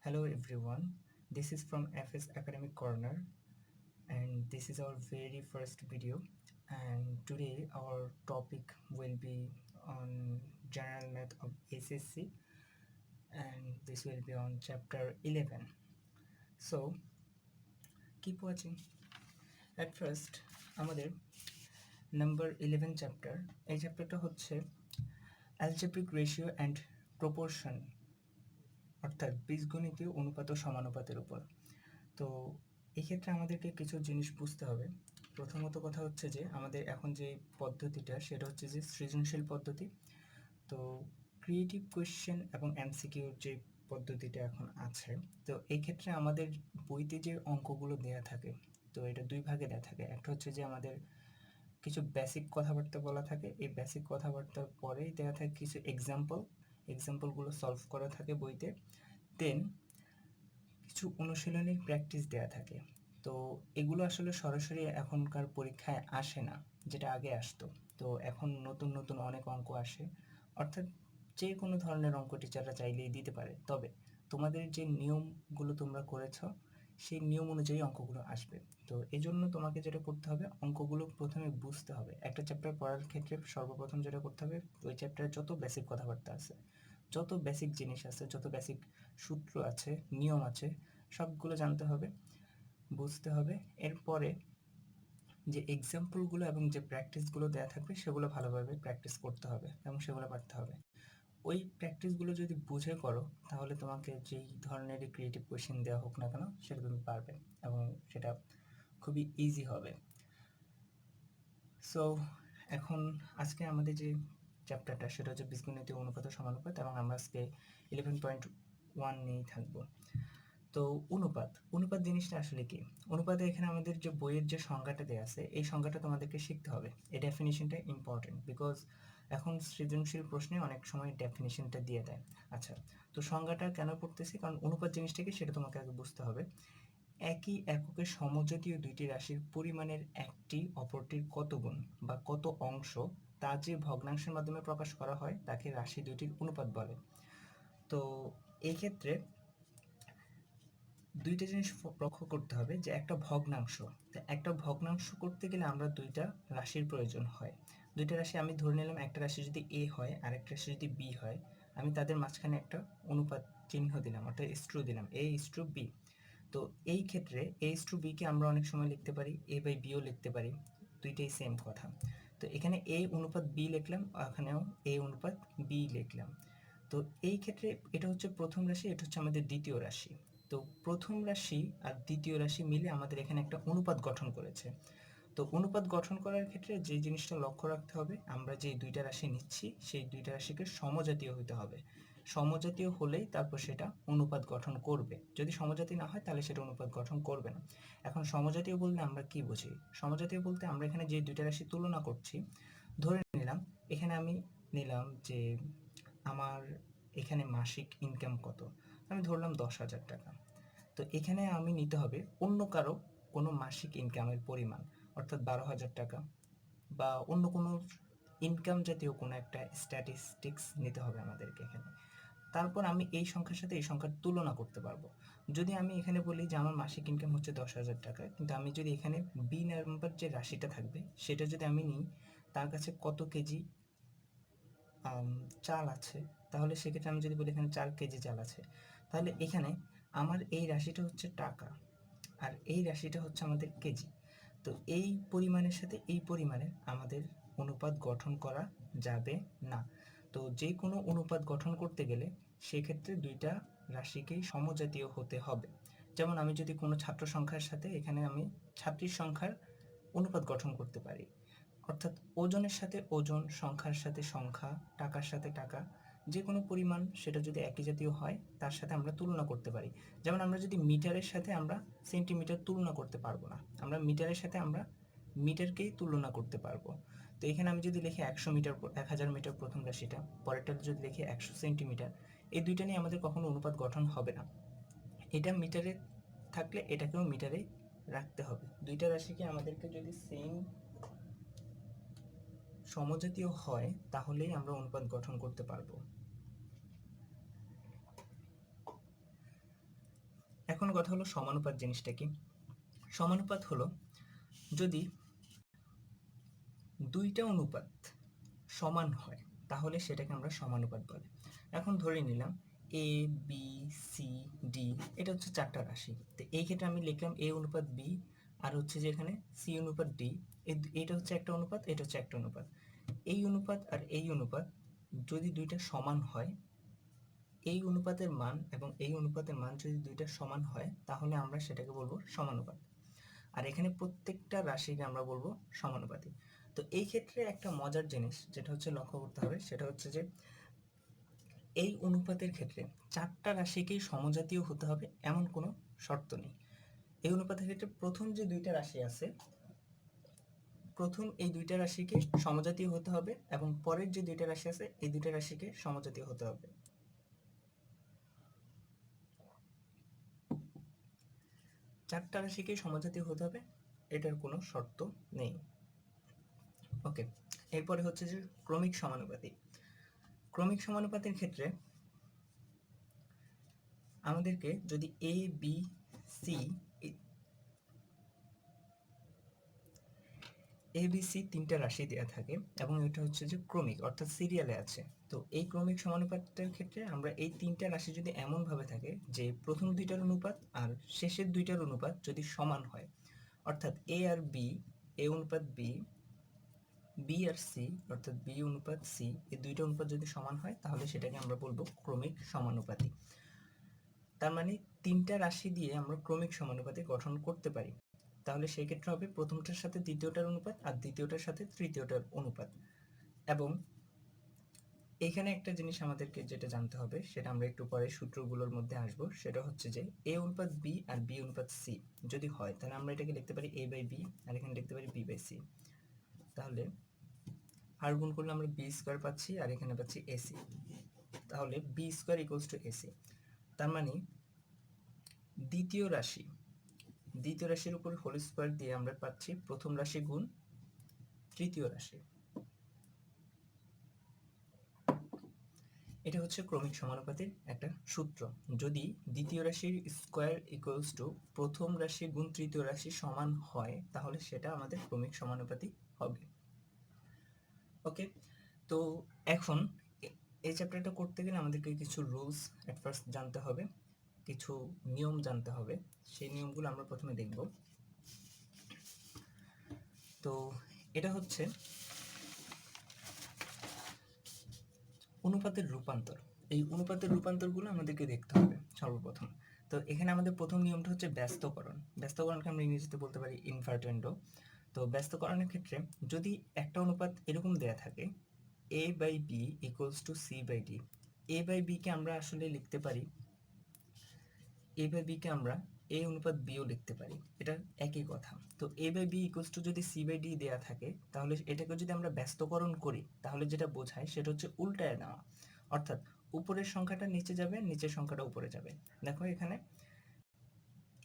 Hello everyone, this is from FS Academic Corner and this is our very first video, and today our topic will be on General Math of SSC, and this will be on chapter 11. So keep watching. At first আমাদের number 11 chapter, এই চ্যাপ্টারটা হচ্ছে algebraic ratio and proportion, অর্থাৎ বীজগণিতীয় অনুপাত ও সমানুপাতের উপর। তো এক্ষেত্রে আমাদেরকে কিছু জিনিস বুঝতে হবে। প্রথমত কথা হচ্ছে যে আমাদের এখন যে পদ্ধতিটা সেটা হচ্ছে যে সৃজনশীল পদ্ধতি। তো ক্রিয়েটিভ কোয়েশ্চেন এবং এমসিকিউর যে পদ্ধতিটা এখন আছে, তো এই ক্ষেত্রে আমাদের বইতে যে অঙ্কগুলো দেয়া থাকে, তো এটা দুই ভাগে দেয়া থাকে। একটা হচ্ছে যে আমাদের কিছু বেসিক কথাবার্তা বলা থাকে, এই বেসিক কথাবার্তার পরেই দেয়া থাকে কিছু এক্সাম্পলগুলো সলভ করা থাকে বইতে। দেন কিছু অনুশীলনী প্র্যাকটিস দেয়া থাকে। তো এগুলো আসলে সরাসরি এখনকার পরীক্ষায় আসে না, যেটা আগে আসতো। তো এখন নতুন নতুন অনেক অঙ্ক আসে, অর্থাৎ যে কোনো ধরনের অঙ্ক টিচাররা চাইলেই দিতে পারে। তবে তোমাদের যে নিয়মগুলো তোমরা করেছ সেই নিয়ম অনুযায়ী অঙ্কগুলো আসবে। তো এই জন্য তোমাকে যেটা করতে হবে, অঙ্কগুলো প্রথমে বুঝতে হবে। একটা চ্যাপ্টার পড়ার ক্ষেত্রে সর্বপ্রথম যেটা করতে হবে, ওই চ্যাপ্টারে যত বেসিক কথাবার্তা আছে, যত বেসিক জিনিস আছে, যত বেসিক সূত্র আছে, নিয়ম আছে, সবগুলো জানতে হবে, বুঝতে হবে। এরপরে যে এক্সাম্পলগুলো এবং যে প্র্যাকটিসগুলো দেওয়া থাকবে সেগুলো ভালোভাবে প্র্যাকটিস করতে হবে এবং সেগুলো পারতে হবে। ওই প্র্যাকটিসগুলো যদি বুঝে করো তাহলে তোমাকে যেই ধরনেরই ক্রিয়েটিভ কোয়েশ্চেন দেওয়া হোক না কেন সেটা তুমি পারবে এবং সেটা খুবই ইজি হবে। সো এখন আজকে আমাদের যে চ্যাপ্টারটা সেটা হচ্ছে বীজগণিতীয় অনুপাত ও সমানুপাত, এবং আমরা আজকে 11.1 নিয়েই থাকবো। তো অনুপাত জিনিসটা আসলে কি? অনুপাতে এখানে আমাদের যে বইয়ের যে সংজ্ঞাটা দেওয়া আছে, এই সংজ্ঞাটা তোমাদেরকে শিখতে হবে। এই ডেফিনিশনটা ইম্পর্টেন্ট, বিকজ এখন সৃজনশীল প্রশ্নে অনেক সময় ডেফিনিশনটা দিয়ে দেয়। আচ্ছা, তো সংজ্ঞাটা কেন পড়তেছি? কারণ অনুপাত জিনিসটা কি সেটা তোমাকে আগে বুঝতে হবে। একই এককে সমজাতীয় দুইটি রাশির পরিমাণের একটি অপরটির কত গুণ বা কত অংশ তা যে ভগ্নাংশের মাধ্যমে প্রকাশ করা হয় তাকে রাশি দুইটির অনুপাত বলে। তো এই ক্ষেত্রে দুইটা জিনিস লক্ষ্য করতে হবে, যে একটা ভগ্নাংশ করতে গেলে আমরা দুইটা রাশির প্রয়োজন হয়। দুইটা রাশি আমি ধরে নিলাম, একটা রাশি যদি এ হয় আর একটা রাশি যদি বি হয়, আমি তাদের মাঝখানে একটা অনুপাত চিহ্ন দিলাম, অর্থাৎ ইস্ট্রু দিলাম, এ ইস্ট্রু বি। তো এই ক্ষেত্রে এ ইস্ট্রু বি কে আমরা অনেক সময় লিখতে পারি এ বাই বিও লিখতে পারি, দুইটাই সেম কথা। তো এখানে এ অনুপাত বি লিখলাম, এখানেও এ অনুপাত বি লিখলাম। তো এই ক্ষেত্রে এটা হচ্ছে প্রথম রাশি, এটা হচ্ছে আমাদের দ্বিতীয় রাশি। তো প্রথম রাশি আর দ্বিতীয় রাশি মিলে আমাদের এখানে একটা অনুপাত গঠন করেছে। তো অনুপাত গঠন করার ক্ষেত্রে যে জিনিসটা লক্ষ্য রাখতে হবে, আমরা যে দুইটা রাশি নিচ্ছি সেই দুইটা রাশিকে সমজাতীয় হতে হবে। সমজাতীয় হলেই তারপর সেটা অনুপাত গঠন করবে। যদি সমজাতীয় না হয় তাহলে সেটা অনুপাত গঠন করবে না। এখন সমজাতীয় বলতে আমরা কি বুঝি? সমজাতীয় বলতে আমরা এখানে যে দুইটা রাশি তুলনা করছি, ধরে নিলাম এখানে আমি নিলাম যে আমার এখানে মাসিক ইনকাম কত, আমি ধরলাম 10,000 টাকা। তো এখানে আমি নিতে হবে অন্য কারো কোনো মাসিক ইনকামের পরিমাণ, অর্থাৎ 12,000 টাকা বা অন্য কোনো ইনকাম জাতীয় কোনো একটা স্ট্যাটিস্টিক্স নিতে হবে আমাদেরকে এখানে। তারপর আমি এই সংখ্যার সাথে এই সংখ্যার তুলনা করতে পারবো। যদি আমি এখানে বলি যে আমার মাসিক ইনকাম হচ্ছে 10,000 টাকা, কিন্তু আমি যদি এখানে বি নাম্বার যে রাশিটা থাকবে সেটা যদি আমি নিই, তার কাছে কত কেজি চাল আছে, তাহলে সেক্ষেত্রে আমি যদি বলি এখানে 4 কেজি চাল আছে, তাহলে এখানে আমার এই রাশিটা হচ্ছে টাকা আর এই রাশিটা হচ্ছে আমাদের কেজি। তো এই পরিমাণের সাথে এই পরিমাণের আমাদের অনুপাত গঠন করা যাবে না। তো যে কোনো অনুপাত গঠন করতে গেলে সেক্ষেত্রে দুইটা রাশিকেই সমজাতীয় হতে হবে। যেমন আমি যদি কোনো ছাত্র সংখ্যার সাথে এখানে আমি ছাত্রীর সংখ্যার অনুপাত গঠন করতে পারি, অর্থাৎ ওজনের সাথে ওজন, সংখ্যার সাথে সংখ্যা, টাকার সাথে টাকা, যে কোনো পরিমাণ সেটা যদি একই জাতীয় হয় তার সাথে আমরা তুলনা করতে পারি। যেমন আমরা যদি মিটারের সাথে আমরা সেন্টিমিটার তুলনা করতে পারবো না, আমরা মিটারের সাথে আমরা মিটারকেই তুলনা করতে পারবো। তো এখানে আমি যদি লিখি 100 মিটার, 1000 মিটার প্রথম রাশিটা, পরেরটা যদি লিখি 100 সেন্টিমিটার, এই দুইটা নিয়ে আমাদের কখনো অনুপাত গঠন হবে না। এটা মিটারে থাকলে এটাকেও মিটারে রাখতে হবে। দুইটা রাশিকে আমাদেরকে যদি সেম সমজাতীয় হয় তাহলেই আমরা অনুপাত গঠন করতে পারবো। এখন কথা হলো সমানুপাত জিনিসটা কি। সমানুপাত হলো যদি দুইটা অনুপাত সমান হয় তাহলে সেটাকে আমরা সমানুপাত বলি। এখন ধরে নিলাম এ বি সি ডি, এটা হচ্ছে চারটা রাশি। তো এই ক্ষেত্রে আমি লিখলাম এ অনুপাত বি, আর হচ্ছে যে এখানে সি অনুপাত ডি, এটা হচ্ছে একটা অনুপাত, এটা হচ্ছে একটা অনুপাত। এই অনুপাত আর এই অনুপাত যদি দুইটা সমান হয়, এই অনুপাতের মান এবং এই অনুপাতের মান যদি দুইটা সমান হয় তাহলে আমরা সেটাকে বলবো সমানুপাত। আর এখানে প্রত্যেকটা রাশিকে আমরা বলবো সমানুপাতি। তো এই ক্ষেত্রে একটা মজার জিনিস যেটা হচ্ছে লক্ষ্য করতে হবে, সেটা হচ্ছে যে এই অনুপাতের ক্ষেত্রে চারটা রাশিকেই সমজাতীয় হতে হবে এমন কোনো শর্ত নেই। এই অনুপাতের ক্ষেত্রে প্রথম যে দুইটা রাশি আছে, প্রথম এই দুইটা রাশিকে সমজাতীয় হতে হবে এবং পরের যে দুইটা রাশি আছে এই দুইটা রাশিকে সমজাতীয় হতে হবে। চারটা রাশিকে সমজাতীয় হতে হবে, এটার কোনো শর্ত নেই। ওকে, এরপরে হচ্ছে যে ক্রমিক সমানুপাতি। ক্রমিক সমানুপাতের ক্ষেত্রে আমাদেরকে যদি এ বি সি এবিসি তিনটা রাশি দেওয়া থাকে এবং এটা হচ্ছে যে ক্রমিক অর্থাৎ সিরিয়ালে আছে। তো এই ক্রমিক সমানুপাতের ক্ষেত্রে আমরা এই তিনটা রাশি যদি এমনভাবে থাকে যে প্রথম দুইটার অনুপাত আর শেষের দুইটার অনুপাত যদি সমান হয়, অর্থাৎ এ আর বি, এ অনুপাত বি, বি আর সি অর্থাৎ বি অনুপাত সি, এই দুইটা অনুপাত যদি সমান হয় তাহলে সেটাকে আমরা বলবো ক্রমিক সমানুপাতি। তার মানে তিনটা রাশি দিয়ে আমরা ক্রমিক সমানুপাতি গঠন করতে পারি। তাহলে সেই ক্ষেত্রে হবে প্রথমটার সাথে দ্বিতীয়টার অনুপাত আর দ্বিতীয়টার সাথে তৃতীয়টার অনুপাত। এবং এখানে একটা জিনিস আমাদেরকে যেটা জানতে হবে, সেটা আমরা একটু পরে সূত্রগুলোর মধ্যে আসব, সেটা হচ্ছে যে এ অনুপাত বি আর বি অনুপাত সি যদি হয় তাহলে আমরা এটাকে লিখতে পারি এ বাই বি, আর এখানে লিখতে পারি বি বাই সি। তাহলে আর গুণ করলে আমরা বি স্কোয়ার পাচ্ছি আর এখানে পাচ্ছি এসি, তাহলে B square equals to AC. তার মানে দ্বিতীয় রাশির উপর হোল স্কোয়ার দিয়ে আমরা পাচ্ছি প্রথম রাশি গুণ তৃতীয় রাশি। এটা হচ্ছে ক্রমিক সমানুপাতির একটা সূত্র। যদি দ্বিতীয় রাশির স্কোয়ার ইকুয়ালস টু প্রথম রাশি গুণ তৃতীয় রাশি সমান হয় তাহলে সেটা আমাদের ক্রমিক সমানুপাতি হবে। ওকে, তো এখন এই চ্যাপ্টারটা করতে গেলে আমাদেরকে কিছু রুলস এট ফার্স্ট জানতে হবে, কিছু নিয়ম জানতে হবে। সেই নিয়মগুলো আমরা প্রথমে দেখব। তো এটা হচ্ছে অনুপাতের রূপান্তর। এই অনুপাতের রূপান্তরগুলো আমাদেরকে দেখতে হবে সর্বপ্রথম। তো এখানে আমাদের প্রথম নিয়মটা হচ্ছে ব্যস্তকরণ। ব্যস্তকরণকে আমরা ইংরেজিতে বলতে পারি ইনভার্টেন্ডো। তো ব্যস্তকরণের ক্ষেত্রে যদি একটা অনুপাত এরকম দেয়া থাকে A by B equals to C by D, A by বিকে আমরা আসলে লিখতে পারি, এ বাই বিকে আমরা এ অনুপাত বিও লিখতে পারি, এটা একই কথা। তো এ বাই বি ইকুয়ালস টু যদি সি বাই ডি দেওয়া থাকে তাহলে এটাকে যদি আমরা ব্যস্তকরণ করি তাহলে যেটা বোঝায় সেটা হচ্ছে উল্টায় নেওয়া, অর্থাৎ উপরের সংখ্যাটা নিচে যাবে, নিচের সংখ্যাটা উপরে যাবে। দেখো এখানে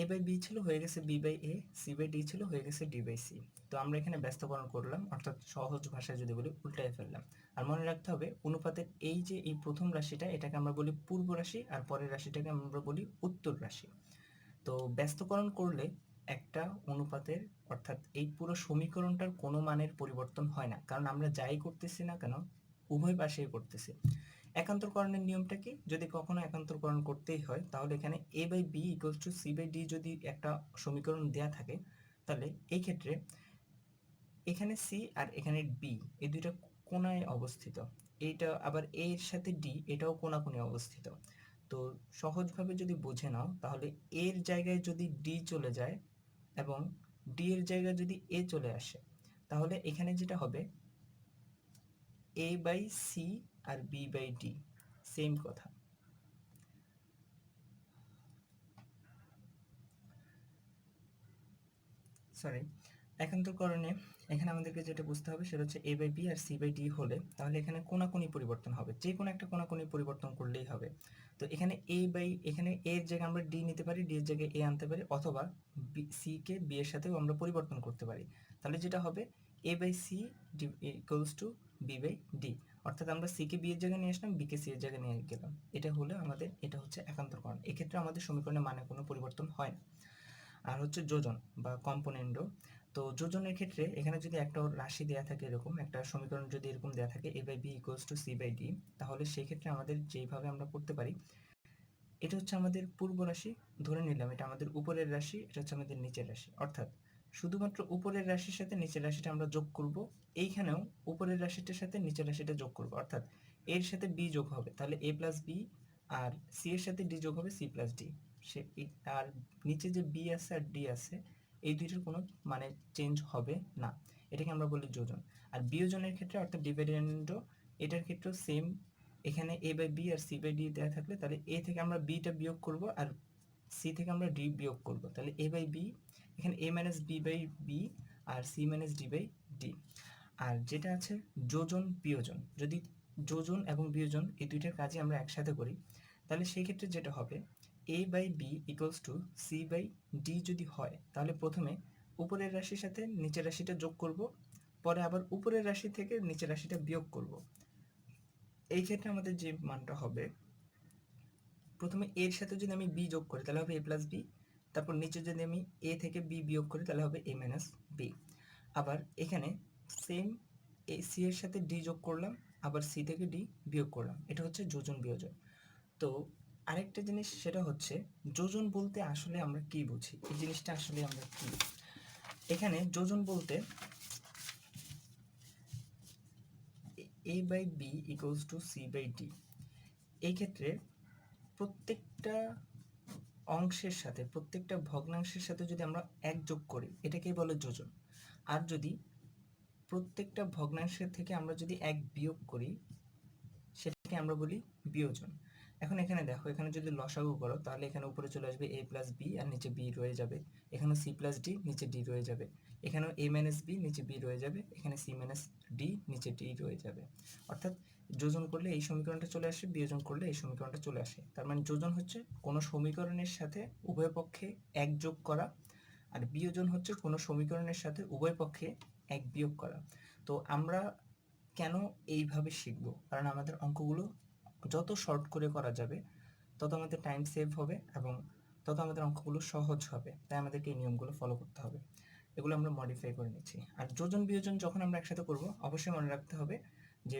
এ বাই বি ছিল হয়ে গেছে B by A, C by D ছিল হয়ে গেছে ডি বাই সি। তো আমরা এখানে ব্যস্তকরণ করলাম, অর্থাৎ সহজ ভাষায় যদি বলি উল্টায় ফেললাম। আর মনে রাখতে হবে অনুপাতের এই যে এই প্রথম রাশিটা এটাকে আমরা বলি পূর্ব রাশি আর পরের রাশিটাকে আমরা বলি উত্তর রাশি। তো ব্যস্তকরণ করলে একটা অনুপাতের অর্থাৎ এই পুরো সমীকরণটার কোনো মানের পরিবর্তন হয় না, কারণ আমরা যাই করতেছি না কেন উভয় পাশেই করতেছি। একান্তরকরণের নিয়মটা কি, যদি কখনো একান্তরকরণ করতেই হয় তাহলে এখানে A by B equals to C by D যদি একটা সমীকরণ দেয়া থাকে তাহলে এই ক্ষেত্রে এখানে সি আর এখানে বি এই দুইটা কোণায় অবস্থিত, এইটা আবার এ এর সাথে ডি এটাও কোণাকুণি অবস্থিত। তো সহজভাবে যদি বুঝে নাও তাহলে এর জায়গায় যদি ডি চলে যায় এবং ডি এর জায়গায় যদি এ চলে আসে তাহলে এখানে যেটা হবে এ বাই সি আর বি বাই ডি, সেম কথা। সরি, একান্তরকরণে এখানে আমাদেরকে যেটা বুঝতে হবে সেটা হচ্ছে এ বাই বি আর সি বাই ডি হলে তাহলে এখানে কোণাকুণি পরিবর্তন হবে, যে কোনো একটা কোণাকুণি পরিবর্তন করলেই হবে। তো এখানে এ বাই এখানে এ এর জায়গায় আমরা ডি নিতে পারি, ডি এর জায়গায় এ আনতে পারি, অথবা সি কে বি এর সাথেও আমরা পরিবর্তন করতে পারি। তাহলে যেটা হবে A by C equals to B by D, অর্থাৎ আমরা সি কে বি এর জায়গায় নিয়ে আসলাম, বি কে সি এর জায়গায় নিয়ে গেলাম, এটা হলে আমাদের এটা হচ্ছে একান্তরকরণ। এক্ষেত্রে আমাদের সমীকরণের মানে কোনো পরিবর্তন হয় না। আর হচ্ছে যোজন বা কম্পোনেন্ডো। তো যোজনের ক্ষেত্রে এখানে যদি একটা রাশি দেওয়া থাকে, এরকম একটা সমীকরণ যদি এরকম দেওয়া থাকে a/b = c/d, তাহলে সেক্ষেত্রে আমাদের যেইভাবে আমরা করতে পারি, এটা হচ্ছে আমাদের পূর্ব রাশি ধরে নিলাম, এটা আমাদের উপরের রাশি, এটা হচ্ছে আমাদের নিচের রাশি, অর্থাৎ শুধুমাত্র উপরের রাশির সাথে নিচের রাশিটা আমরা যোগ করব। এইখানেও উপরের রাশিটার সাথে নিচের রাশিটা যোগ করব, অর্থাৎ এর সাথে বি যোগ হবে, তাহলে a + b, আর সি এর সাথে ডি যোগ হবে c + d। আর নিচে যে বি আছে আর ডি আছে, এই দুইটার কোনো মানে চেঞ্জ হবে না, এটাকে আমরা বলি যোজন। আর বিয়োজনের ক্ষেত্রে অর্থাৎ ডিভিডেন্ডও, এটার ক্ষেত্রেও সেম। এখানে a/b আর c/d দেওয়া থাকলে তাহলে a থেকে আমরা bটা বিয়োগ করব, আর c থেকে আমরা d বিয়োগ করব, তাহলে a/b, এখানে a - b/b R c - d/d। আর যেটা আছে যোজন বিয়োজন, যদি যোজন এবং বিয়োজন এই দুইটার কাজই আমরা একসাথে করি, তাহলে সেই ক্ষেত্রে যেটা হবে a/b = c/d যদি হয়, তাহলে প্রথমে উপরের রাশির সাথে নিচের রাশিটা যোগ করব, পরে আবার উপরের রাশি থেকে নিচের রাশিটা বিয়োগ করব। এই ক্ষেত্রে আমাদের যে মানটা হবে, প্রথমে এর সাথে যদি আমি বি যোগ করি তাহলে হবে a + b, তারপর নিচে যদি আমি a থেকে b বিয়োগ করি তাহলে হবে a - b। আবার এখানে সেম c এর সাথে d যোগ করলাম, আবার c থেকে d বিয়োগ করলাম, এটা হচ্ছে যোজন বিয়োজন। তো আরেকটা জিনিস, সেটা হচ্ছে যোজন বলতে আসলে আমরা কি বুঝি, এই জিনিসটা আসলে আমরা কি, এখানে যোজন বলতে a/b = c/d, এই ক্ষেত্রে প্রত্যেকটা অংশের সাথে, প্রত্যেকটা ভগ্নাংশের সাথে যদি আমরা এক যোগ করি, এটাকেই বলে যোজন। আর যদি প্রত্যেকটা ভগ্নাংশের থেকে আমরা যদি এক বিয়োগ করি, সেটাকে আমরা বলি বিয়োজন। এখন এখানে দেখো, এখানে যদি লসাগু করো তাহলে এখানে উপরে চলে আসবে a + b আর নিচে b রয়ে যাবে, এখানে c + d নিচে d রয়ে যাবে, এখানেও a - b নিচে b রয়ে যাবে, এখানে c - d নিচে d রয়ে যাবে। অর্থাৎ যোজন করলে এই সমীকরণটা চলে আসে, বিয়োজন করলে এই সমীকরণটা চলে আসে। তার মানে যোজন হচ্ছে কোনো সমীকরণের সাথে উভয় পক্ষে এক যোগ করা, আর বিয়োজন হচ্ছে কোনো সমীকরণের সাথে উভয় পক্ষে এক বিয়োগ করা। তো আমরা কেন এইভাবে শিখবো, কারণ আমাদের অঙ্কগুলো যত শর্ট করে করা যাবে তত আমাদের টাইম সেভ হবে এবং তত আমাদের অঙ্কগুলো সহজ হবে, তাই আমাদেরকে এই নিয়মগুলো ফলো করতে হবে। এগুলো আমরা মডিফাই করে নিচ্ছি। আর যোজন বিয়োজন যখন আমরা একসাথে করব, অবশ্যই মনে রাখতে হবে যে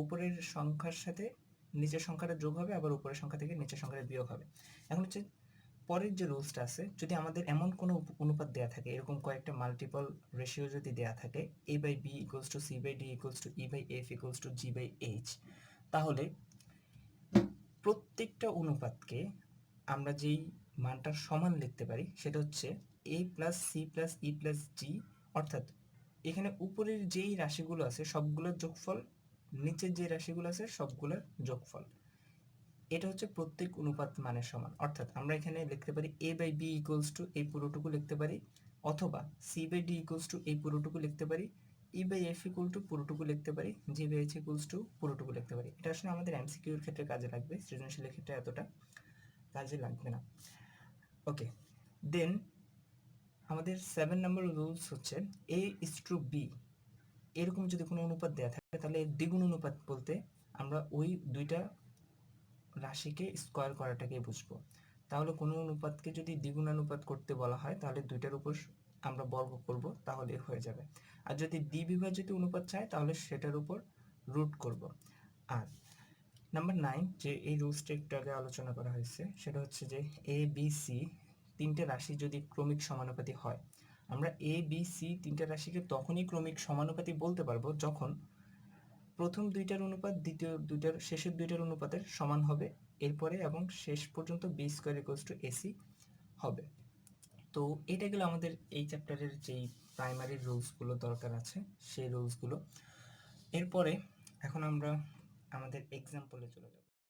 উপরের সংখ্যার সাথে নিচের সংখ্যাটা যোগ হবে, আবার উপরের সংখ্যা থেকে নিচের সংখ্যাটা বিয়োগ হবে। এখন হচ্ছে পরের যে রুলসটা আছে, যদি আমাদের এমন কোনো অনুপাত দেয়া থাকে, এরকম কয়েকটা মাল্টিপল রেশিও যদি দেয়া থাকে, a/b = c/d = e/f = g/h, তাহলে প্রত্যেকটা অনুপাতকে আমরা যেই মানটা সমান লিখতে পারি সেটা হচ্ছে a + c + e + g, অর্থাৎ এখানে উপরের যেই রাশিগুলো আছে সবগুলোর যোগফল, নিচের যে রাশিগুলো আছে সবগুলোর যোগফল, এটা হচ্ছে প্রত্যেক অনুপাত মানের সমান। অর্থাৎ আমরা এখানে লিখতে পারি a/b = এই পুরোটুকু লিখতে পারি, অথবা c/d = এই পুরোটুকু লিখতে পারি, e/f = পুরোটুকু লিখতে পারি, g/h = পুরোটুকু লিখতে পারি। এটা আসলে আমাদের এমসিকিউর ক্ষেত্রে কাজে লাগবে, সৃজনশীলের ক্ষেত্রে এতটা কাজে লাগবে না। ওকে, দেন আমাদের 7 নম্বর রুলস হচ্ছে a/b, এরকম যদি কোনো অনুপাত দেওয়া থাকে তাহলে দ্বিগুণ অনুপাত বলতে আমরা ওই দুইটা রাশিকে স্কয়ার করাটাকে বুঝবো। তাহলে কোনো অনুপাতকে যদি দ্বিগুণানুপাত করতে বলা হয় তাহলে দুইটার উপর আমরা বর্গ করব, তাহলে হয়ে যাবে। আর যদি দ্বিবিভাজিত অনুপাত চাই তাহলে সেটার উপর রুট করব। আর নাম্বার 9, যে এই রুলসটা একটু আগে আলোচনা করা হয়েছে, সেটা হচ্ছে যে এ বি সি তিনটে রাশি যদি ক্রমিক সমানুপাতি হয়, আমরা এ বি সি তিনটে রাশিকে তখনই ক্রমিক সমানুপাতি বলতে পারবো যখন প্রথম দুইটার অনুপাত দ্বিতীয় দুইটার শেষের দুইটার অনুপাতের সমান হবে, এরপরে এবং শেষ পর্যন্ত B square equals to AC হবে। তো এটা গেল আমাদের এই চ্যাপ্টারের যেই প্রাইমারি রুলসগুলো দরকার আছে সেই রুলসগুলো। এরপরে এখন আমরা আমাদের এক্সাম্পলে চলে যাব।